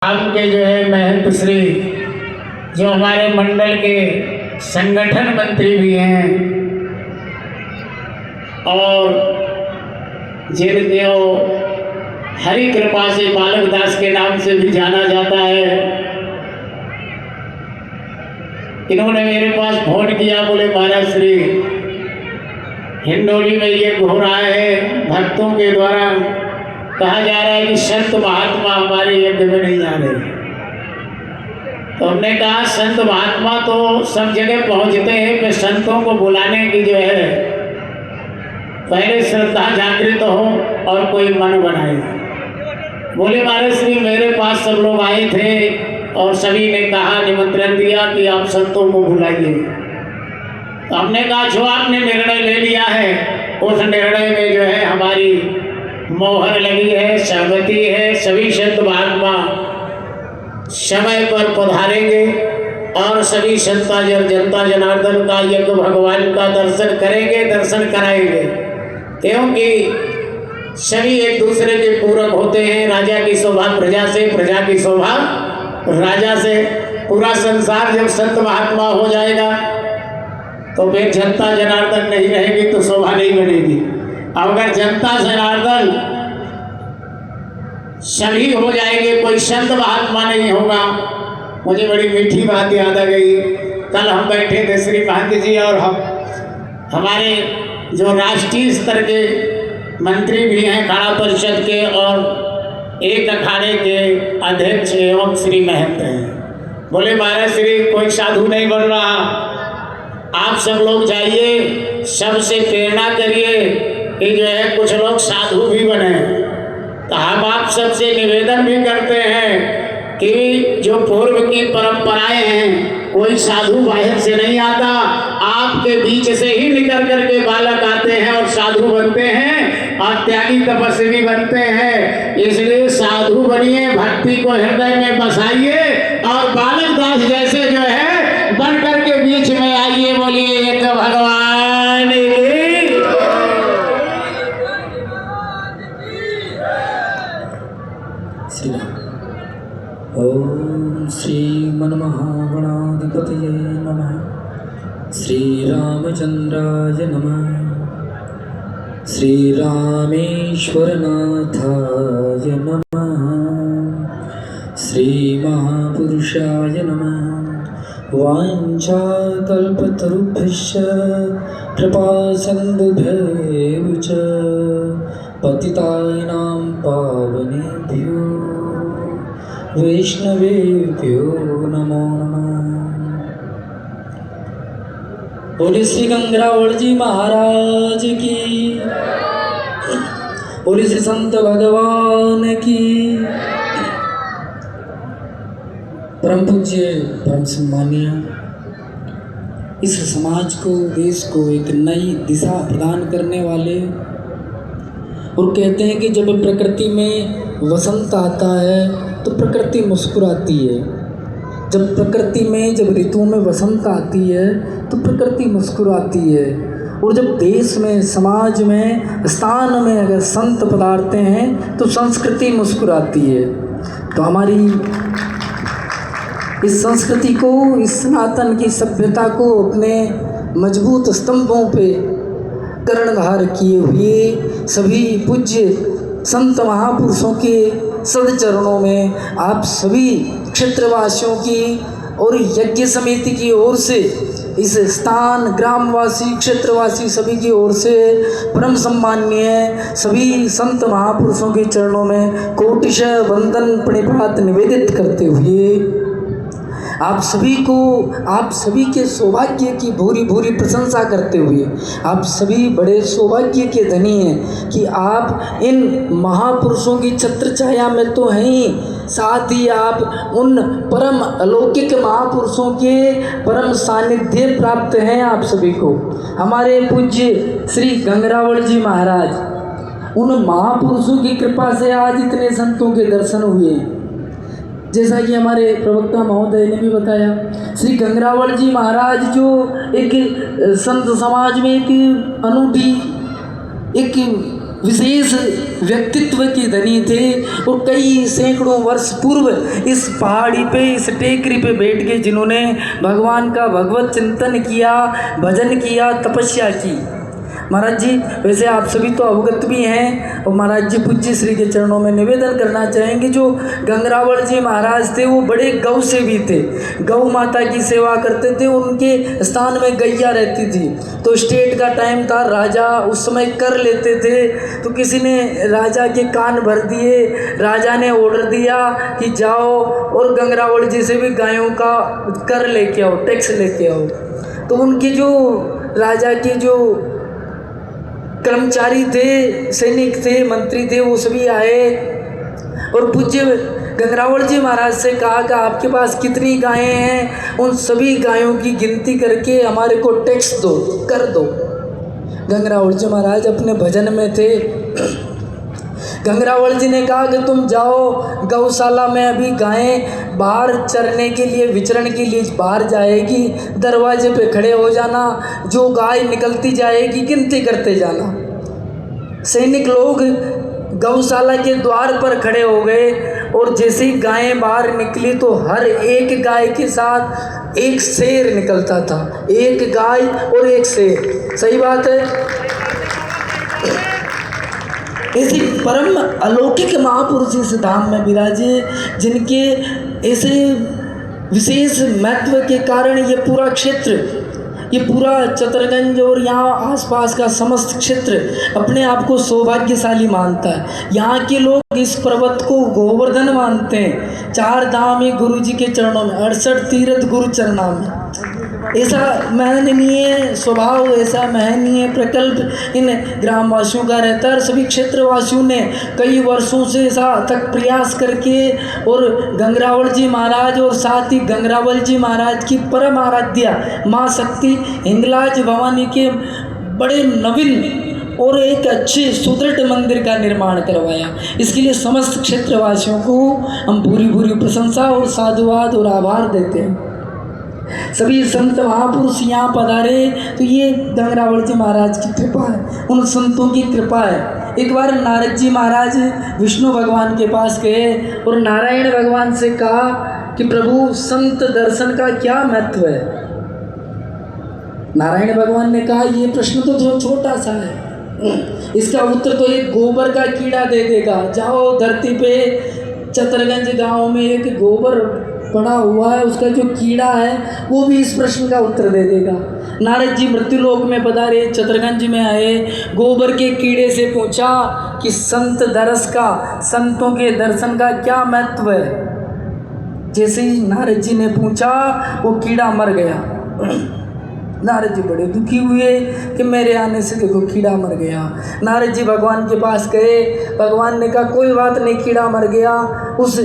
आपके जो है महंत श्री जो हमारे मंडल के संगठन मंत्री भी हैं और जिनको हरि कृपा से बालक दास के नाम से भी जाना जाता है, इन्होंने मेरे पास फोन किया, बोले महाराज श्री हिंडोली में ये हो रहा है, भक्तों के द्वारा कहा जा रहा है कि संत महात्मा हमारे यज्ञ में नहीं आ रहे। तो हमने कहा संत महात्मा तो सब जगह पहुंचते हैं, कि संतों को बुलाने की जो है पहले श्रद्धा जागृत हो और कोई मन बनाए। बोले महाराज श्री मेरे पास सब लोग आए थे और सभी ने कहा, निमंत्रण दिया कि आप संतों को बुलाइए। तो हमने कहा जो आपने निर्णय ले लिया है उस निर्णय में जो है हमारी मोहर लगी है, सहमति है। सभी संत महात्मा समय पर पधारेंगे और सभी जनता जनार्दन का यज्ञ भगवान का दर्शन करेंगे, दर्शन कराएंगे, क्योंकि सभी एक दूसरे के पूरक होते हैं। राजा की शोभा प्रजा से, प्रजा की शोभा राजा से। पूरा संसार जब संत महात्मा हो जाएगा तो फिर जनता जनार्दन नहीं रहेगी तो शोभा नहीं बनेगी। अगर जनता जनार्दन सभी हो जाएंगे, कोई संत महात्मा नहीं होगा। मुझे बड़ी मीठी बात याद आ गई। कल हम बैठे थे श्री महंत जी और हमारे जो राष्ट्रीय स्तर के मंत्री भी हैं खाड़ा परिषद के और एक अखाड़े के अध्यक्ष एवं श्री महंत हैं। बोले महाराज श्री कोई साधु नहीं बन रहा, आप सब लोग जाइए, सबसे प्रेरणा करिए कि जो है कुछ लोग साधु भी बने। तो हम आप सबसे निवेदन भी करते हैं कि जो पूर्व की परंपराएं हैं, कोई साधु बाहर से नहीं आता, आपके बीच से ही निकल करके बालक आते हैं और साधु बनते हैं और त्यागी तपस्वी बनते हैं। इसलिए साधु बनिए, भक्ति को हृदय में बसाइए और बालक दास जैसे जो है बन करके बीच में आइए। बोलिए एक भगवान की। श्री राम। ओम श्री मनमहागणाधिपतये नमः। श्री रामचंद्राय नमः। श्री रामेश्वरनाथाय नमः। श्री महापुरुषाय नमः। वाञ्छाकल्पतरुभ्यश्च कृपा सिन्धुभ्येव च पतितानां पावनेभ्यो वैष्णवेभ्यो नमो नमः। बोले श्री गंगरावड़ जी महाराज की, बोले श्री संत भगवान की। परम पूज्य परम सम्मानीय, इस समाज को, देश को एक नई दिशा प्रदान करने वाले, और कहते हैं कि जब प्रकृति में वसंत आता है तो प्रकृति मुस्कुराती है। जब प्रकृति में, जब ऋतुओं में वसंत आती है तो प्रकृति मुस्कुराती है। और जब देश में, समाज में, स्थान में अगर संत पधारते हैं तो संस्कृति मुस्कुराती है। तो हमारी इस संस्कृति को, इस सनातन की सभ्यता को अपने मजबूत स्तंभों पे कर्णधार किए हुए सभी पूज्य संत महापुरुषों के सदचरणों में आप सभी क्षेत्रवासियों की और यज्ञ समिति की ओर से, इस स्थान ग्रामवासी, क्षेत्रवासी सभी की ओर से परम सम्माननीय सभी संत महापुरुषों के चरणों में कोटिशः वंदन प्रणिपात निवेदित करते हुए आप सभी को, आप सभी के सौभाग्य की भूरी भूरी प्रशंसा करते हुए, आप सभी बड़े सौभाग्य के धनी हैं कि आप इन महापुरुषों की छत्र छाया में तो हैं ही, साथ ही आप उन परम अलौकिक महापुरुषों के परम सानिध्य प्राप्त हैं। आप सभी को हमारे पूज्य श्री गंगरावड़ जी महाराज, उन महापुरुषों की कृपा से आज इतने संतों के दर्शन हुए हैं। जैसा कि हमारे प्रवक्ता महोदय ने भी बताया, श्री गंगरावड़ जी महाराज जो एक संत समाज में एक अनूठी, एक विशेष व्यक्तित्व के धनी थे और कई सैकड़ों वर्ष पूर्व इस पहाड़ी पे, इस टेकरी पे बैठ के जिन्होंने भगवान का भगवत चिंतन किया, भजन किया, तपस्या की। महाराज जी वैसे आप सभी तो अवगत भी हैं और महाराज जी पूज्य श्री के चरणों में निवेदन करना चाहेंगे, जो गंगरावल जी महाराज थे वो बड़े गौ सेवी थे, गौ माता की सेवा करते थे। उनके स्थान में गैया रहती थी, तो स्टेट का टाइम था, राजा उस समय कर लेते थे, तो किसी ने राजा के कान भर दिए। राजा ने ऑर्डर दिया कि जाओ और गंगरावल जी से भी गायों का कर लेके आओ, टैक्स लेके आओ। तो उनके जो राजा के जो कर्मचारी थे, सैनिक थे, मंत्री थे, वो सभी आए और पूज्य गंगरावल जी महाराज से कहा कि आपके पास कितनी गायें हैं, उन सभी गायों की गिनती करके हमारे को टैक्स दो, कर दो। गंगरावल जी महाराज अपने भजन में थे। गंगरावल जी ने कहा कि तुम जाओ गौशाला में, अभी गायें बाहर चरने के लिए, विचरण के लिए बाहर जाएगी, दरवाजे पे खड़े हो जाना, जो गाय निकलती जाएगी गिनती करते जाना। सैनिक लोग गौशाला के द्वार पर खड़े हो गए और जैसे ही गायें बाहर निकली तो हर एक गाय के साथ एक शेर निकलता था, एक गाय और एक शेर। सही बात है। ऐसे परम अलौकिक महापुरुष इस धाम में विराजे, जिनके ऐसे विशेष महत्व के कारण ये पूरा क्षेत्र, ये पूरा चतरगंज और यहाँ आसपास का समस्त क्षेत्र अपने आप को सौभाग्यशाली मानता है। यहाँ के लोग इस पर्वत को गोवर्धन मानते हैं। 4 धाम ही गुरु जी के चरणों में, 68 तीर्थ गुरु चरणों में। ऐसा महनीय स्वभाव, ऐसा महनीय प्रकल्प इन ग्रामवासियों का रहता है। सभी क्षेत्रवासियों ने कई वर्षों से ऐसा तक प्रयास करके और गंगरावल जी महाराज और साथ ही गंगरावल जी महाराज की परम आराध्या माँ शक्ति हिंगलाज भवानी के बड़े नवीन और एक अच्छे सुदृढ़ मंदिर का निर्माण करवाया। इसके लिए समस्त क्षेत्रवासियों को हम भूरी भूरी प्रशंसा और साधुवाद और आभार देते हैं। सभी संत महापुरुष यहाँ पधारे तो ये गंगरावल जी महाराज की कृपा है, उन संतों की कृपा है। एक बार नारद जी महाराज विष्णु भगवान के पास गए और नारायण भगवान से कहा कि प्रभु संत दर्शन का क्या महत्व है। नारायण भगवान ने कहा ये प्रश्न तो जो छोटा सा है, इसका उत्तर तो एक गोबर का कीड़ा दे देगा। जाओ धरती पे चतरगंज गांव में एक गोबर पड़ा हुआ है, उसका जो कीड़ा है वो भी इस प्रश्न का उत्तर दे देगा। नारद जी मृत्युलोक में पधारे, चतरगंज में आए, गोबर के कीड़े से पूछा कि संत दर्श का, संतों के दर्शन का क्या महत्व है। जैसे ही नारद जी ने पूछा वो कीड़ा मर गया। नारद जी बड़े दुखी हुए कि मेरे आने से देखो कीड़ा मर गया। नारद जी भगवान के पास गए, भगवान ने कहा कोई बात नहीं, कीड़ा मर गया। उस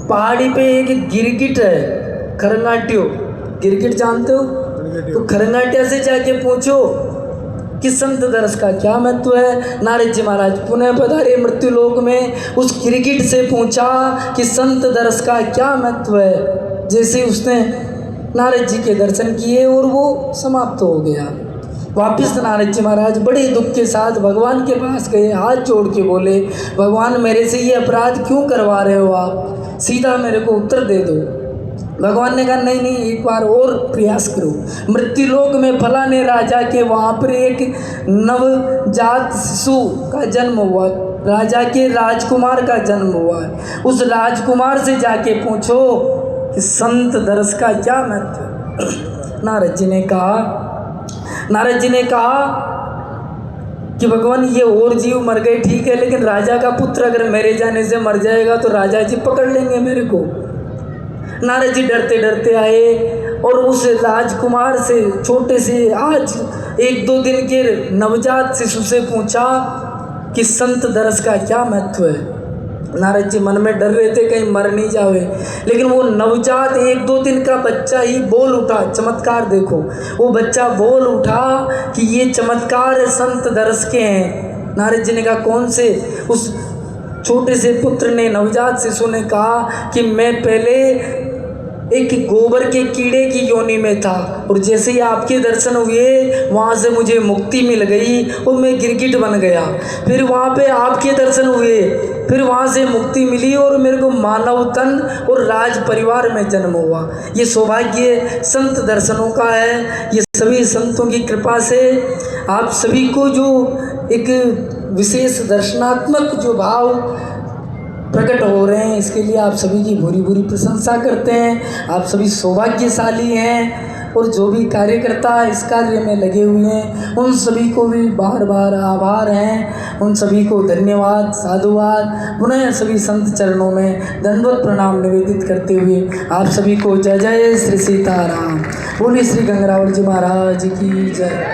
पहाड़ी पे एक गिरगिट है, खरंगाटियो, गिरगिट जानते हो? तो खरंगाटिया से जाके पूछो कि संत दर्श का क्या महत्व है। नारद जी महाराज पुनः पधारे मृत्युलोक में, उस गिरगिट से पूछा कि संत दर्श का क्या महत्व है। जैसे उसने नारद जी के दर्शन किए और वो समाप्त हो गया। वापिस नारद जी महाराज बड़े दुख के साथ भगवान के पास गए, हाथ जोड़ के बोले भगवान मेरे से ये अपराध क्यों करवा रहे हो आप, सीधा मेरे को उत्तर दे दो। भगवान ने कहा नहीं नहीं, एक बार और प्रयास करो। मृत्युलोक में फलाने राजा के वहाँ पर एक नवजात शिशु का जन्म हुआ, राजा के राजकुमार का जन्म हुआ है। उस राजकुमार से जाके पूछो कि संत दर्श का क्या महत्व। नारद जी ने कहा कि भगवान ये और जीव मर गए ठीक है, लेकिन राजा का पुत्र अगर मेरे जाने से मर जाएगा तो राजा जी पकड़ लेंगे मेरे को। नारद जी डरते डरते आए और उस राजकुमार से, छोटे से आज 1-2 दिन के नवजात शिशु से पूछा कि संत दर्श का क्या महत्व है। नारद जी मन में डर रहे थे कहीं मर नहीं जावे, लेकिन वो नवजात 1-2 दिन का बच्चा ही बोल उठा। चमत्कार देखो, वो बच्चा बोल उठा कि ये चमत्कार संत दर्श के हैं। नारद जी ने कहा कौन से? उस छोटे से पुत्र ने, नवजात शिशु ने कहा कि मैं पहले एक गोबर के कीड़े की योनि में था, और जैसे ही आपके दर्शन हुए वहाँ से मुझे मुक्ति मिल गई और मैं गिरगिट बन गया। फिर वहाँ पे आपके दर्शन हुए, फिर वहाँ से मुक्ति मिली और मेरे को मानव तन और राज परिवार में जन्म हुआ। ये सौभाग्य संत दर्शनों का है। ये सभी संतों की कृपा से आप सभी को जो एक विशेष दर्शनात्मक जो भाव प्रकट हो रहे हैं, इसके लिए आप सभी की भूरी भूरी प्रशंसा करते हैं। आप सभी सौभाग्यशाली हैं, और जो भी कार्यकर्ता इस कार्य में लगे हुए हैं उन सभी को भी बार बार आभार हैं। उन सभी को धन्यवाद, साधुवाद। पुनः सभी संत चरणों में दंडवत प्रणाम निवेदित करते हुए आप सभी को जय जय श्री सीताराम। बोलिए श्री गंगरावल जी महाराज की जय।